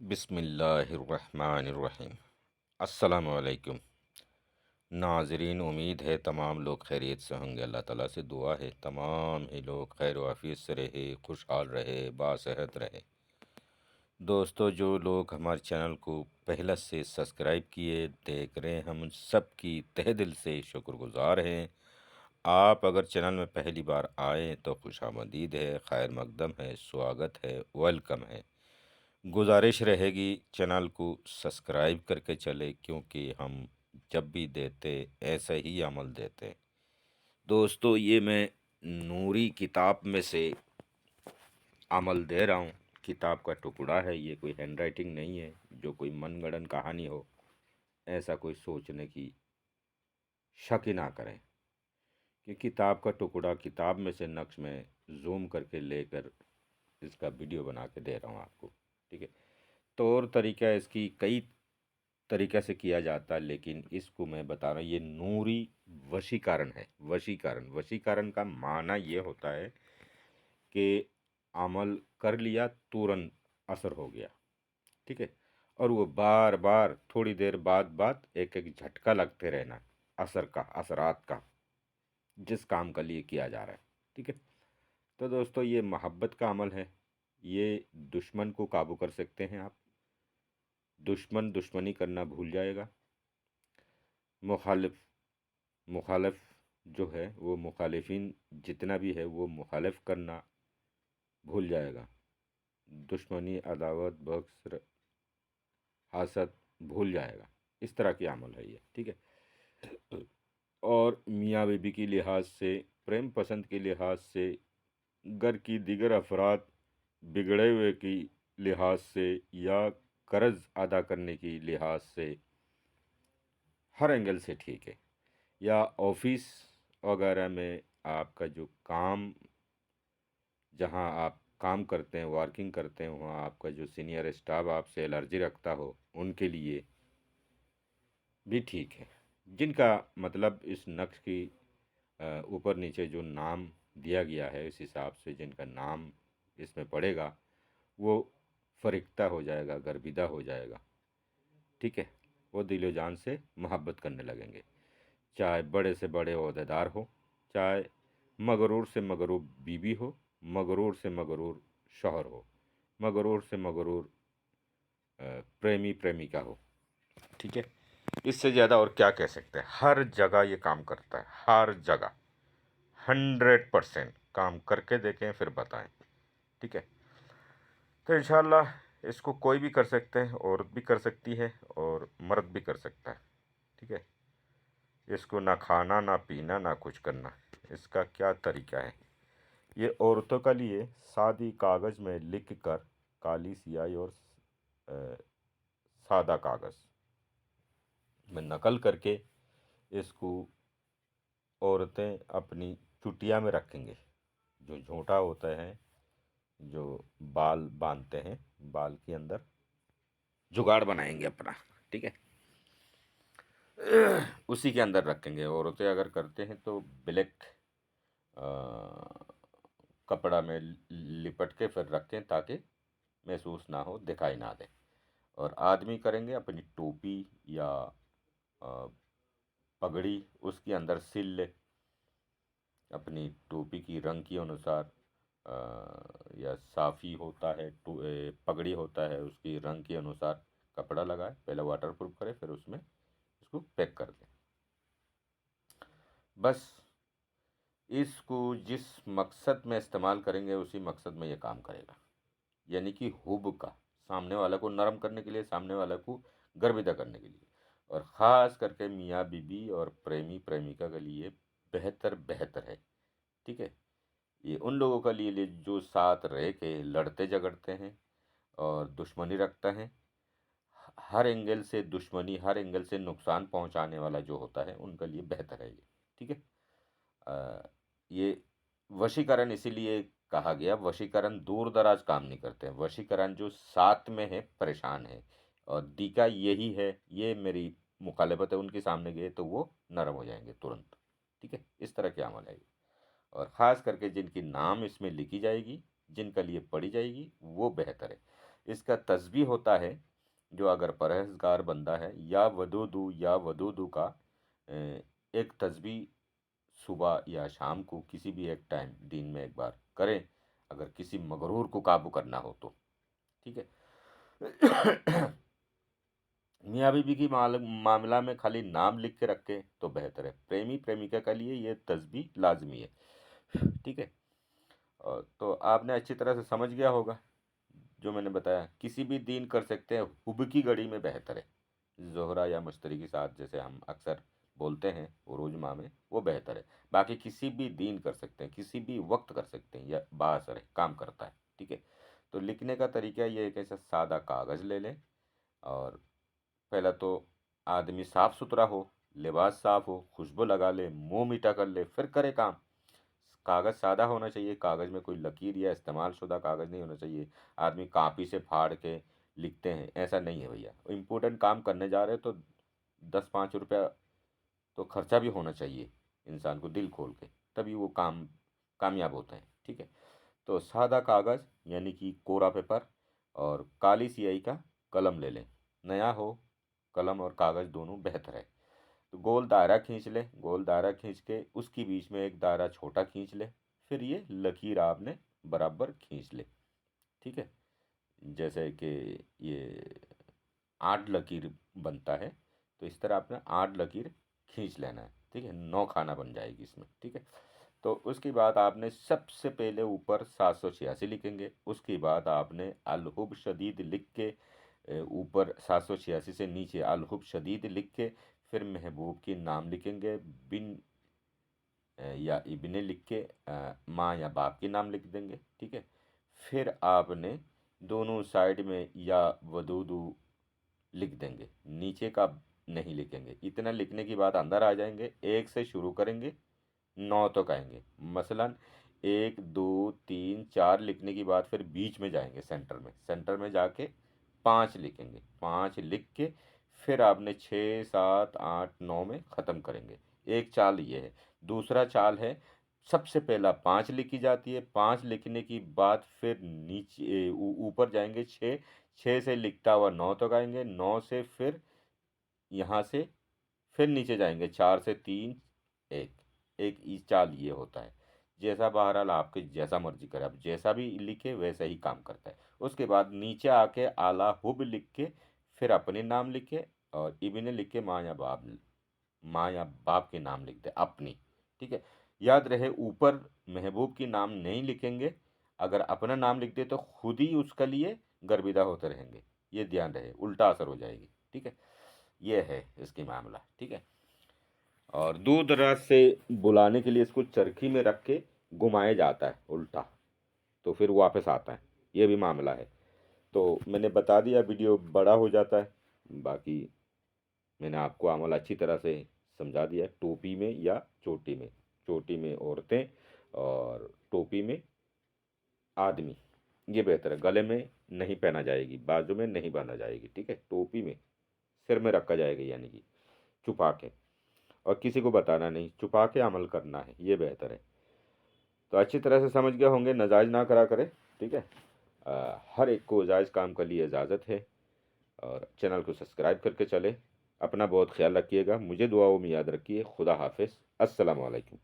बिस्मिल्लाहिर्रहमानिर्रहीम। अस्सलामु अलैकुम नाज़रीन, उम्मीद है तमाम लोग खैरियत से होंगे। अल्लाह ताला से दुआ है तमाम ही लोग खैर वाफियत से रहे, खुशहाल रहे, बासेहत रहे। दोस्तों, जो लोग हमारे चैनल को पहले से सब्सक्राइब किए देख रहे हैं, हम उन सब की तहे दिल से शुक्रगुजार हैं। आप अगर चैनल में पहली बार आए तो खुशामदीद है, खैर मकदम है, स्वागत है, वेलकम है। गुजारिश रहेगी चैनल को सब्सक्राइब करके चले, क्योंकि हम जब भी देते ऐसे ही अमल देते। दोस्तों, ये मैं नूरी किताब में से अमल दे रहा हूँ। किताब का टुकड़ा है, ये कोई हैंडराइटिंग नहीं है जो कोई मनगढ़ंत कहानी हो, ऐसा कोई सोचने की शक ही ना करें कि किताब का टुकड़ा किताब में से नक्श में जूम करके लेकर इसका वीडियो बना के दे रहा हूँ आपको। ठीक है। तौर तरीका इसकी कई तरीक़े से किया जाता है, लेकिन इसको मैं बता रहा हूँ, ये नूरी वशीकरण है। वशीकरण वशीकरण का माना ये होता है कि अमल कर लिया, तुरंत असर हो गया। ठीक है। और वो बार बार थोड़ी देर बाद बाद एक एक झटका लगते रहना असर का, असरात का, जिस काम का लिए किया जा रहा है। ठीक है। तो दोस्तों, ये मोहब्बत का अमल है। ये दुश्मन को काबू कर सकते हैं आप। दुश्मन दुश्मनी करना भूल जाएगा। मुखालिफ मुखालिफ जो है वो मुखालिफिन जितना भी है वो मुखालिफ करना भूल जाएगा। दुश्मनी, अदावत, बख्स, हसद भूल जाएगा। इस तरह की अमल है ये। ठीक है। और मियाँ बीबी की लिहाज से, प्रेम पसंद के लिहाज से, घर की दीगर अफराद बिगड़े हुए की लिहाज से, या कर्ज अदा करने की लिहाज से, हर एंगल से ठीक है। या ऑफिस वगैरह में आपका जो काम, जहां आप काम करते हैं, वर्किंग करते हैं, वहाँ आपका जो सीनियर स्टाफ आपसे एलर्जी रखता हो, उनके लिए भी ठीक है। जिनका मतलब इस नक्श की ऊपर नीचे जो नाम दिया गया है, इस हिसाब से जिनका नाम इसमें पड़ेगा वो फरिश्ता हो जाएगा, गर्विदा हो जाएगा। ठीक है। वो दिलो जान से मोहब्बत करने लगेंगे, चाहे बड़े से बड़े ओहदेदार हो, चाहे मगरूर से मगरूर बीवी हो, मगरूर से मगरूर शौहर हो, मगरूर से मगरूर प्रेमी प्रेमिका हो। ठीक है। इससे ज़्यादा और क्या कह सकते हैं। हर जगह ये काम करता है, हर जगह 100% काम करके देखें फिर बताएं। ठीक है। तो इंशाल्लाह इसको कोई भी कर सकते हैं, औरत भी कर सकती है और मर्द भी कर सकता है। ठीक है। इसको ना खाना, ना पीना, ना कुछ करना। इसका क्या तरीका है। ये औरतों के लिए सादी कागज़ में लिख कर, काली स्याही और सादा कागज़ में नकल करके इसको औरतें अपनी चुटिया में रखेंगे। जो झोंटा होता है, जो बाल बांधते हैं, बाल के अंदर जुगाड़ बनाएंगे अपना। ठीक है। उसी के अंदर रखेंगे। औरतें अगर करते हैं तो ब्लैक कपड़ा में लिपट के फिर रखें, ताकि महसूस ना हो, दिखाई ना दे। और आदमी करेंगे अपनी टोपी या अ, पगड़ी, उसके अंदर सिल अपनी टोपी की रंग के अनुसार, या साफ़ी होता है पगड़ी होता है, उसकी रंग के अनुसार कपड़ा लगाए, पहले वाटर प्रूफ करे, फिर उसमें इसको पैक कर दें। बस इसको जिस मकसद में इस्तेमाल करेंगे उसी मकसद में ये काम करेगा। यानी कि हुब का, सामने वाला को नरम करने के लिए, सामने वाला को गर्विदा करने के लिए, और ख़ास करके मियाँ बीबी और प्रेमी प्रेमिका के लिए बेहतर बेहतर है। ठीक है। ये उन लोगों के लिए जो साथ रह के लड़ते झगड़ते हैं और दुश्मनी रखते हैं, हर एंगल से दुश्मनी, हर एंगल से नुकसान पहुंचाने वाला जो होता है, उनके लिए बेहतर है ये। ठीक है। ये वशीकरण इसीलिए कहा गया, वशीकरण दूर दराज काम नहीं करते हैं। वशीकरण जो साथ में है, परेशान है, और दीका यही है, ये मेरी मुखालफत है, उनके सामने गए तो वो नरम हो जाएंगे तुरंत। ठीक है। इस तरह के अमल है ये। और ख़ास करके जिनकी नाम इसमें लिखी जाएगी, जिनका लिए पढ़ी जाएगी, वो बेहतर है। इसका तस्बीह होता है, जो अगर परहेज़गार बंदा है, या वदूदू का एक तस्बीह सुबह या शाम को किसी भी एक टाइम दिन में एक बार करें, अगर किसी मगरूर को काबू करना हो तो, ठीक है। मियाँ बीवी की मामला में खाली नाम लिख के रखें तो बेहतर है। प्रेमी प्रेमिका के लिए ये तस्बीह लाजमी है, ठीक है। और तो आपने अच्छी तरह से समझ गया होगा जो मैंने बताया। किसी भी दिन कर सकते हैं, हुब की घड़ी में बेहतर है। ज़ोहरा या मुश्तरी के साथ जैसे हम अक्सर बोलते हैं उरूज माह में, वो बेहतर है। बाकी किसी भी दिन कर सकते हैं, किसी भी वक्त कर सकते हैं, या बाअसर है, काम करता है, ठीक है। तो लिखने का तरीका ये है कि ऐसा सादा कागज़ ले लें, और पहला तो आदमी साफ सुथरा हो, लिबास साफ हो, खुशबू लगा ले, मुंह मीठा कर ले, फिर करे काम। कागज़ सादा होना चाहिए, कागज़ में कोई लकीर या इस्तेमाल शुदा कागज़ नहीं होना चाहिए। आदमी कापी से फाड़ के लिखते हैं, ऐसा नहीं है भैया। इम्पोर्टेंट काम करने जा रहे हैं तो 10-5 रुपया तो खर्चा भी होना चाहिए इंसान को दिल खोल के, तभी वो काम कामयाब होता है, ठीक है। तो सादा कागज़ यानी कि कोरा पेपर और काली स्याही का कलम ले लें। नया हो, कलम और कागज़ दोनों बेहतर है। तो गोल दायरा खींच ले, गोल दायरा खींच के उसके बीच में एक दायरा छोटा खींच ले, फिर ये लकीर आपने बराबर खींच ले, ठीक है। जैसे कि ये 8 लकीर बनता है, तो इस तरह आपने 8 लकीर खींच लेना है, ठीक है। 9 खाना बन जाएगी इसमें, ठीक है। तो उसके बाद आपने सबसे पहले ऊपर 786 लिखेंगे, उसके बाद आपने अल हुब शदीद लिख के ऊपर 786 से नीचे अल हुब शदीद लिख के फिर महबूब के नाम लिखेंगे, बिन या इब्ने लिख के माँ या बाप के नाम लिख देंगे, ठीक है। फिर आपने दोनों साइड में या वदूदू लिख देंगे, नीचे का नहीं लिखेंगे। इतना लिखने के बाद अंदर आ जाएंगे, एक से शुरू करेंगे, 9 तक आएंगे। मसलन 1 2 3 4 लिखने के बाद फिर बीच में जाएंगे, सेंटर में जाके 5 लिखेंगे। 5 लिख के फिर आपने 6 7 8 9 में ख़त्म करेंगे। एक चाल ये है। दूसरा चाल है, सबसे पहला 5 लिखी जाती है, 5 लिखने के बाद फिर नीचे ऊपर जाएंगे 6, 6 से लिखता हुआ 9 तक आएंगे, 9 से फिर यहाँ से फिर नीचे जाएंगे 4 से 3 1, एक ई चाल ये होता है। जैसा बहरहाल आपके जैसा मर्जी करे, आप जैसा भी लिखे वैसा ही काम करता है। उसके बाद नीचे आके आला हुब लिख के फिर अपने नाम लिखे, और इब्ने लिख के माँ या बाप के नाम लिख दे अपनी, ठीक है। याद रहे ऊपर महबूब के नाम नहीं लिखेंगे, अगर अपना नाम लिख दे तो खुद ही उसके लिए गर्विदा होते रहेंगे, ये ध्यान रहे, उल्टा असर हो जाएगी, ठीक है। ये है इसकी मामला, ठीक है। और दूर दराज से बुलाने के लिए इसको चरखी में रख के घुमाया जाता है उल्टा, तो फिर वापस आता है, ये भी मामला है। तो मैंने बता दिया, वीडियो बड़ा हो जाता है, बाकी मैंने आपको अमल अच्छी तरह से समझा दिया। टोपी में या चोटी में, चोटी में औरतें और टोपी में आदमी, ये बेहतर है। गले में नहीं पहना जाएगी, बाजू में नहीं बांधा जाएगी, ठीक है। टोपी में सिर में रखा जाएगा, यानी कि छुपा के, और किसी को बताना नहीं, छुपा के अमल करना है, ये बेहतर है। तो अच्छी तरह से समझ गए होंगे, नाजायज़ ना करा करें, ठीक है। हर एक को जायज़ काम के लिए इजाज़त है, और चैनल को सब्सक्राइब करके चले। अपना बहुत ख्याल रखिएगा, मुझे दुआओं में याद रखिए। खुदा हाफिज़, अस्सलाम वालेकुम।